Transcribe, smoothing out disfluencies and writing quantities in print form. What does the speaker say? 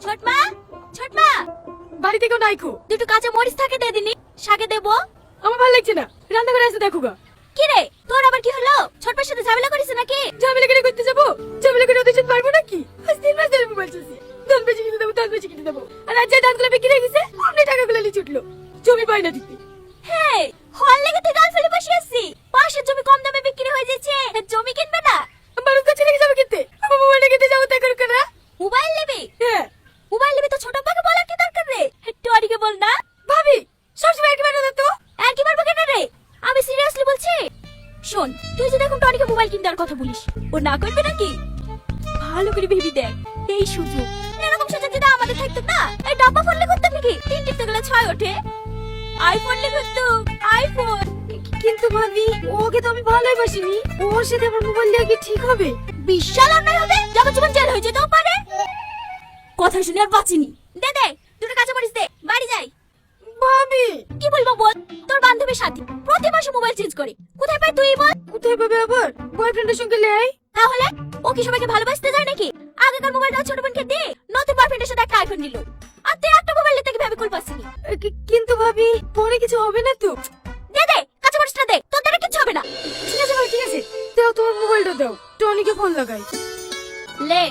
ছোটমা, ছোটমা, বাড়িতে কেউ নাই খো। দুটো কাঁচা মরিচ থাকে দে দিনি, শাকে দেবো। আমার ভালো লাগছে না, রান্না করে আসতে দেখো গা। কি রে, তোর আবার কি হলো? ছোটমার সাথে ঝামেলা করিস নাকি? ঝামেলা করে করতে যাবো? ঝামেলা করে ওদের সাথে পারবো নাকি? আজ 3 মাস ধরে মোবাইল চলছে, ধান বেশি কিনে দেবো, ধান বেশি কিনে দেবো। আর আজ যে ধানগুলো বিক্রি হয়ে গেছে, অমনি টাকাগুলো লিচে উঠলো। জমি পাই না দিতে। হ্যাঁ, হল লেগে তুই গাল ফেলে বসে আছিস। পাশের জমি কম দামে বিক্রি হয়ে যাচ্ছে, জমি কিনবে না? বাড়ির কাছে রেখে যাবো কিনতে, আমার মোবাইলটা কিনতে যাবো তাই করুক না। মোবাইল নেবে? হ্যাঁ। মোবাইল নেবে তো ছোট আব্বাকে বলার কি দরকার রে? টরিকে বল না। ভাবি সবসময় একবার না তো। আর কি পারবো কেন রে? আমি সিরিয়াসলি বলছি। শোন, তুই যদি এখন টনিকে মোবাইল কিনতে আর কথা বলিস, ও না করবে নাকি? ভালো করে ভেবে দেখ, এই সুযোগ, এরকম সুযোগ যদি আমাদের থাকতো না, এই ডাব্বা ফোন লিখে করতাম নাকি? 3 টিপতে গেলে 6 ওঠে। আইফোন লিখে তো, আইফোন। কিন্তু ভাবি ওকে তো আমি ভালোই বাসিনি, ওর সাথে আমার মোবাইল দিয়ে কি ঠিক হবে? বিশাল অন্যায় হবে, যাবজ্জীবন জেল হয়ে যেতেও পারে। কথা শুনে আর বাঁচিনি। দে দে, দুটো কাঁচা মরিচ দে, বাড়ি যাই। ভাবি কি বলবো বল? তোর বান্ধবীর সাথে প্রতি মাসে মোবাইল চেঞ্জ করে, কোথায় পাই তুই বল? কোথায় পাবে আবার? বয়ফ্রেন্ডের সঙ্গে লেই। তাহলে ও কি সবাইকে ভালোবাসতে যায় নাকি? আগেকার মোবাইলটা ছোট বোনকে দে, নতুন বয়ফ্রেন্ডের সাথে একটা আইফোন নিল, আর তুই একটা মোবাইল নিতে কি ভাবে কুল পাসনি? কিন্তু ভাবি পরে কিছু হবে না তো? দে দে, কাঁচা মরিচটা দে, তোর দ্বারা কিছু হবে না। ঠিক আছে ভাই, ঠিক আছে, দাও তোমার মোবাইলটা দাও, টনিকে ফোন লাগাই। লে।